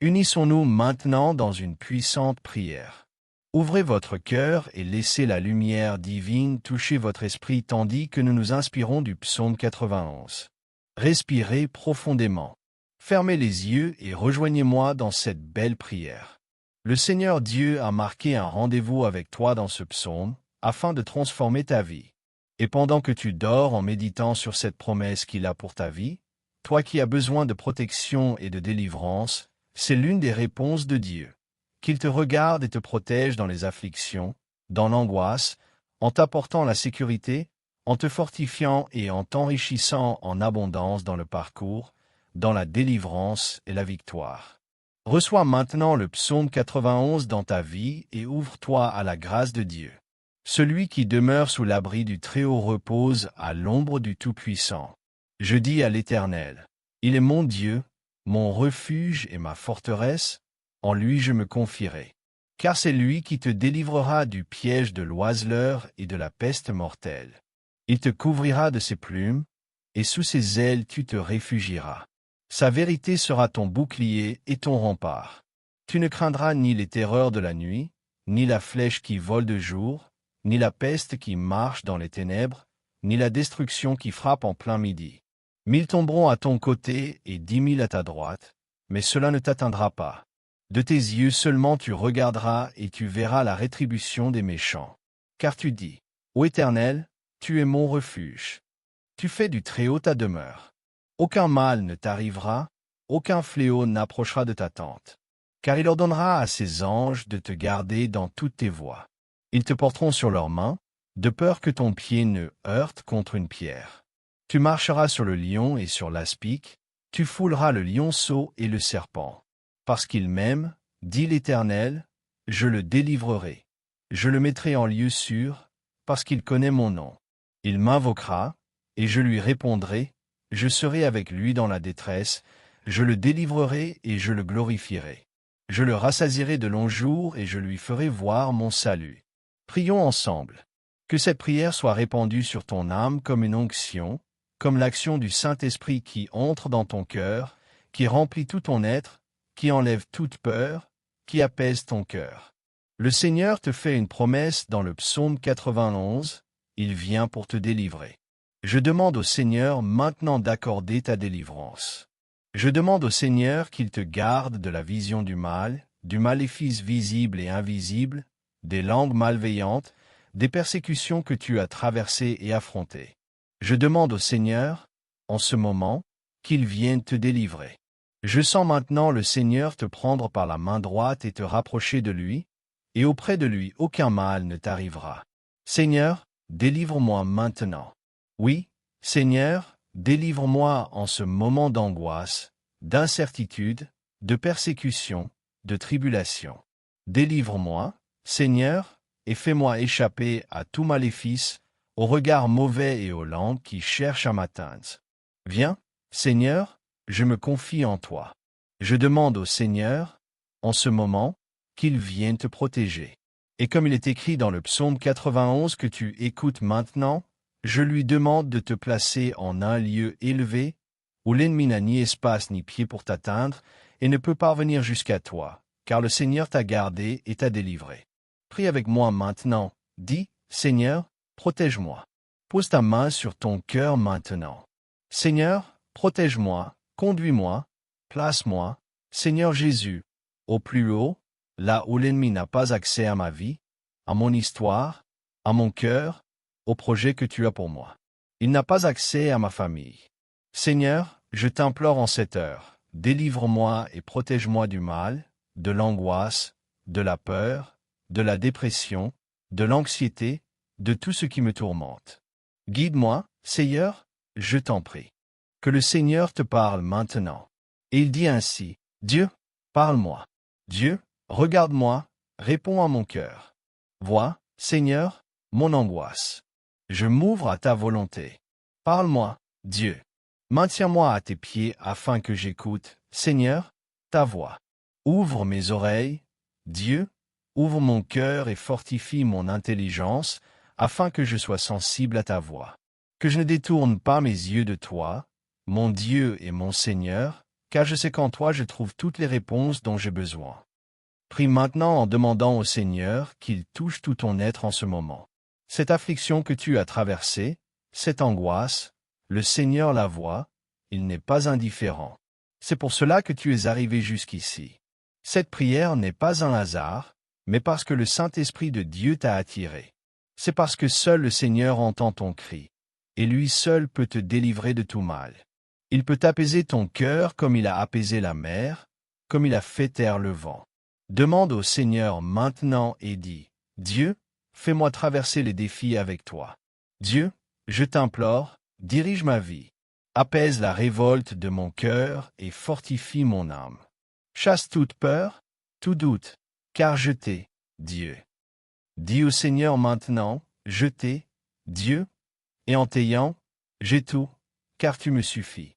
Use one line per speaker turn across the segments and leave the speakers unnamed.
Unissons-nous maintenant dans une puissante prière. Ouvrez votre cœur et laissez la lumière divine toucher votre esprit tandis que nous nous inspirons du psaume 91. Respirez profondément. Fermez les yeux et rejoignez-moi dans cette belle prière. Le Seigneur Dieu a marqué un rendez-vous avec toi dans ce psaume, afin de transformer ta vie. Et pendant que tu dors en méditant sur cette promesse qu'il a pour ta vie, toi qui as besoin de protection et de délivrance, c'est l'une des réponses de Dieu. Qu'il te regarde et te protège dans les afflictions, dans l'angoisse, en t'apportant la sécurité, en te fortifiant et en t'enrichissant en abondance dans le parcours, dans la délivrance et la victoire. Reçois maintenant le psaume 91 dans ta vie et ouvre-toi à la grâce de Dieu. Celui qui demeure sous l'abri du Très-Haut repose à l'ombre du Tout-Puissant. Je dis à l'Éternel, il est mon Dieu, mon refuge et ma forteresse, en lui je me confierai. Car c'est lui qui te délivrera du piège de l'oiseleur et de la peste mortelle. Il te couvrira de ses plumes, et sous ses ailes tu te réfugieras. Sa vérité sera ton bouclier et ton rempart. Tu ne craindras ni les terreurs de la nuit, ni la flèche qui vole de jour, ni la peste qui marche dans les ténèbres, ni la destruction qui frappe en plein midi. 1000 tomberont à ton côté et 10 000 à ta droite, mais cela ne t'atteindra pas. De tes yeux seulement tu regarderas et tu verras la rétribution des méchants. Car tu dis, ô Éternel, tu es mon refuge. Tu fais du Très-Haut ta demeure. Aucun mal ne t'arrivera, aucun fléau n'approchera de ta tente. Car il ordonnera à ses anges de te garder dans toutes tes voies. Ils te porteront sur leurs mains, de peur que ton pied ne heurte contre une pierre. Tu marcheras sur le lion et sur l'aspic, tu fouleras le lionceau et le serpent. Parce qu'il m'aime, dit l'Éternel, je le délivrerai. Je le mettrai en lieu sûr, parce qu'il connaît mon nom. Il m'invoquera, et je lui répondrai, je serai avec lui dans la détresse, je le délivrerai et je le glorifierai. Je le rassasierai de longs jours et je lui ferai voir mon salut. Prions ensemble. Que cette prière soit répandue sur ton âme comme une onction, comme l'action du Saint-Esprit qui entre dans ton cœur, qui remplit tout ton être, qui enlève toute peur, qui apaise ton cœur. Le Seigneur te fait une promesse dans le psaume 91, il vient pour te délivrer. Je demande au Seigneur maintenant d'accorder ta délivrance. Je demande au Seigneur qu'il te garde de la vision du mal, du maléfice visible et invisible, des langues malveillantes, des persécutions que tu as traversées et affrontées. Je demande au Seigneur, en ce moment, qu'il vienne te délivrer. Je sens maintenant le Seigneur te prendre par la main droite et te rapprocher de lui, et auprès de lui aucun mal ne t'arrivera. Seigneur, délivre-moi maintenant. Oui, Seigneur, délivre-moi en ce moment d'angoisse, d'incertitude, de persécution, de tribulation. Délivre-moi, Seigneur, et fais-moi échapper à tout maléfice, aux regards mauvais et aux langues qui cherchent à m'atteindre. Viens, Seigneur, je me confie en toi. Je demande au Seigneur, en ce moment, qu'il vienne te protéger. Et comme il est écrit dans le psaume 91 que tu écoutes maintenant, je lui demande de te placer en un lieu élevé, où l'ennemi n'a ni espace ni pied pour t'atteindre, et ne peut parvenir jusqu'à toi, car le Seigneur t'a gardé et t'a délivré. Prie avec moi maintenant, dis, Seigneur, protège-moi. Pose ta main sur ton cœur maintenant. Seigneur, protège-moi, conduis-moi, place-moi, Seigneur Jésus, au plus haut, là où l'ennemi n'a pas accès à ma vie, à mon histoire, à mon cœur, au projet que tu as pour moi. Il n'a pas accès à ma famille. Seigneur, je t'implore en cette heure, délivre-moi et protège-moi du mal, de l'angoisse, de la peur, de la dépression, de l'anxiété, de tout ce qui me tourmente. Guide-moi, Seigneur, je t'en prie. Que le Seigneur te parle maintenant. Et il dit ainsi, Dieu, parle-moi. Dieu, regarde-moi, réponds à mon cœur. Vois, Seigneur, mon angoisse. Je m'ouvre à ta volonté. Parle-moi, Dieu. Maintiens-moi à tes pieds afin que j'écoute, Seigneur, ta voix. Ouvre mes oreilles, Dieu, ouvre mon cœur et fortifie mon intelligence, afin que je sois sensible à ta voix. Que je ne détourne pas mes yeux de toi, mon Dieu et mon Seigneur, car je sais qu'en toi je trouve toutes les réponses dont j'ai besoin. Prie maintenant en demandant au Seigneur qu'il touche tout ton être en ce moment. Cette affliction que tu as traversée, cette angoisse, le Seigneur la voit, il n'est pas indifférent. C'est pour cela que tu es arrivé jusqu'ici. Cette prière n'est pas un hasard, mais parce que le Saint-Esprit de Dieu t'a attiré. C'est parce que seul le Seigneur entend ton cri, et lui seul peut te délivrer de tout mal. Il peut apaiser ton cœur comme il a apaisé la mer, comme il a fait taire le vent. Demande au Seigneur maintenant et dis, « Dieu, fais-moi traverser les défis avec toi. Dieu, je t'implore, dirige ma vie. Apaise la révolte de mon cœur et fortifie mon âme. Chasse toute peur, tout doute, car je t'ai, Dieu. » Dis au Seigneur maintenant, « Je t'ai, Dieu, et en t'ayant, j'ai tout, car tu me suffis. »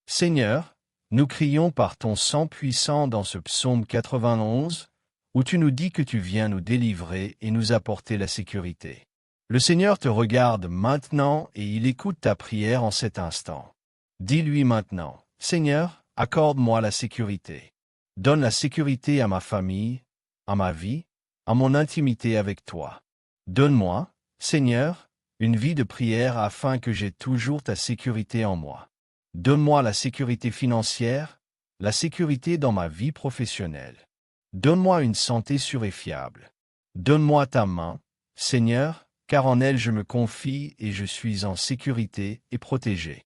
Seigneur, nous crions par ton sang puissant dans ce psaume 91, où tu nous dis que tu viens nous délivrer et nous apporter la sécurité. Le Seigneur te regarde maintenant et il écoute ta prière en cet instant. Dis-lui maintenant, « Seigneur, accorde-moi la sécurité. Donne la sécurité à ma famille, à ma vie, à mon intimité avec toi. Donne-moi, Seigneur, une vie de prière afin que j'aie toujours ta sécurité en moi. Donne-moi la sécurité financière, la sécurité dans ma vie professionnelle. Donne-moi une santé sûre et fiable. Donne-moi ta main, Seigneur, car en elle je me confie et je suis en sécurité et protégé.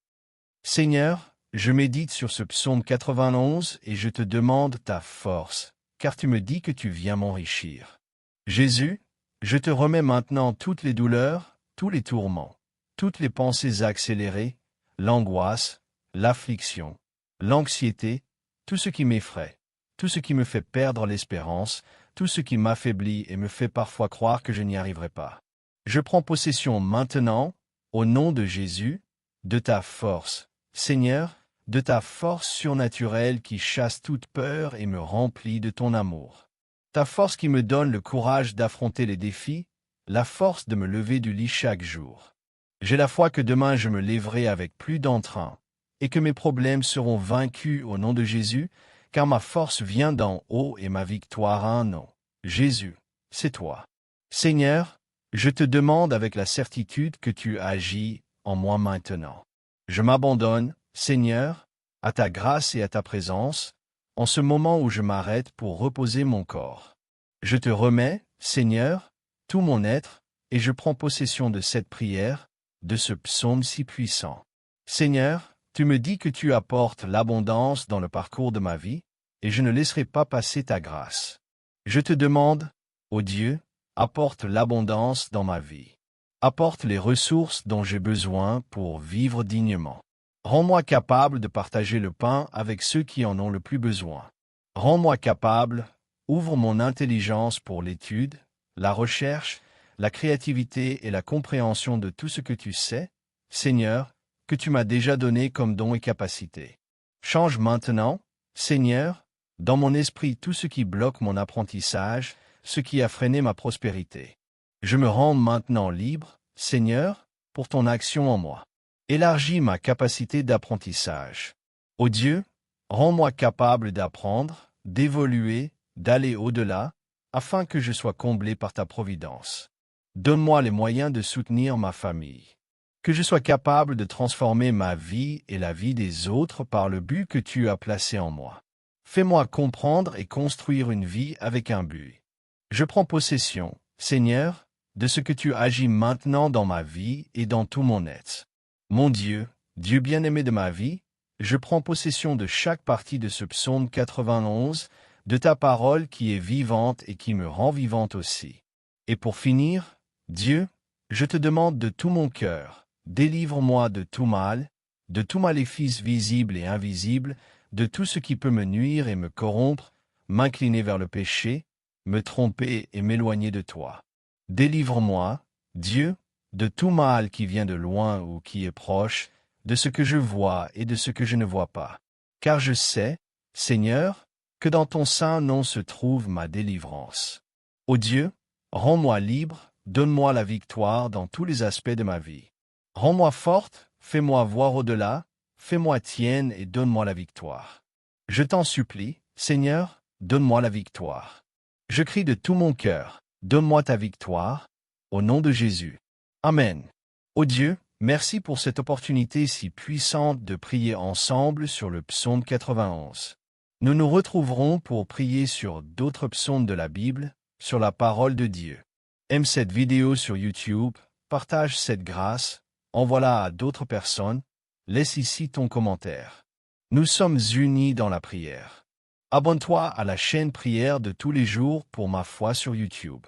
Seigneur, je médite sur ce psaume 91 et je te demande ta force, car tu me dis que tu viens m'enrichir. Jésus, je te remets maintenant toutes les douleurs, tous les tourments, toutes les pensées accélérées, l'angoisse, l'affliction, l'anxiété, tout ce qui m'effraie, tout ce qui me fait perdre l'espérance, tout ce qui m'affaiblit et me fait parfois croire que je n'y arriverai pas. Je prends possession maintenant, au nom de Jésus, de ta force, Seigneur, de ta force surnaturelle qui chasse toute peur et me remplit de ton amour. Ta force qui me donne le courage d'affronter les défis, la force de me lever du lit chaque jour. J'ai la foi que demain je me lèverai avec plus d'entrain, et que mes problèmes seront vaincus au nom de Jésus, car ma force vient d'en haut et ma victoire a un nom. Jésus, c'est toi. Seigneur, je te demande avec la certitude que tu agis en moi maintenant. Je m'abandonne, Seigneur, à ta grâce et à ta présence, en ce moment où je m'arrête pour reposer mon corps. Je te remets, Seigneur, tout mon être, et je prends possession de cette prière, de ce psaume si puissant. Seigneur, tu me dis que tu apportes l'abondance dans le parcours de ma vie, et je ne laisserai pas passer ta grâce. Je te demande, ô Dieu, apporte l'abondance dans ma vie. Apporte les ressources dont j'ai besoin pour vivre dignement. Rends-moi capable de partager le pain avec ceux qui en ont le plus besoin. Rends-moi capable, ouvre mon intelligence pour l'étude, la recherche, la créativité et la compréhension de tout ce que tu sais, Seigneur, que tu m'as déjà donné comme don et capacité. Change maintenant, Seigneur, dans mon esprit tout ce qui bloque mon apprentissage, ce qui a freiné ma prospérité. Je me rends maintenant libre, Seigneur, pour ton action en moi. Élargis ma capacité d'apprentissage. Ô Dieu, rends-moi capable d'apprendre, d'évoluer, d'aller au-delà, afin que je sois comblé par ta providence. Donne-moi les moyens de soutenir ma famille. Que je sois capable de transformer ma vie et la vie des autres par le but que tu as placé en moi. Fais-moi comprendre et construire une vie avec un but. Je prends possession, Seigneur, de ce que tu agis maintenant dans ma vie et dans tout mon être. Mon Dieu, Dieu bien-aimé de ma vie, je prends possession de chaque partie de ce psaume 91, de ta parole qui est vivante et qui me rend vivante aussi. Et pour finir, Dieu, je te demande de tout mon cœur, délivre-moi de tout mal, de tout maléfice visible et invisible, de tout ce qui peut me nuire et me corrompre, m'incliner vers le péché, me tromper et m'éloigner de toi. Délivre-moi, Dieu, de tout mal qui vient de loin ou qui est proche, de ce que je vois et de ce que je ne vois pas. Car je sais, Seigneur, que dans ton saint nom se trouve ma délivrance. Ô Dieu, rends-moi libre, donne-moi la victoire dans tous les aspects de ma vie. Rends-moi forte, fais-moi voir au-delà, fais-moi tienne et donne-moi la victoire. Je t'en supplie, Seigneur, donne-moi la victoire. Je crie de tout mon cœur, donne-moi ta victoire, au nom de Jésus. Amen. Ô Dieu, merci pour cette opportunité si puissante de prier ensemble sur le psaume 91. Nous nous retrouverons pour prier sur d'autres psaumes de la Bible, sur la parole de Dieu. Aime cette vidéo sur YouTube, partage cette grâce, envoie-la à d'autres personnes, laisse ici ton commentaire. Nous sommes unis dans la prière. Abonne-toi à la chaîne Prière de tous les jours pour ma foi sur YouTube.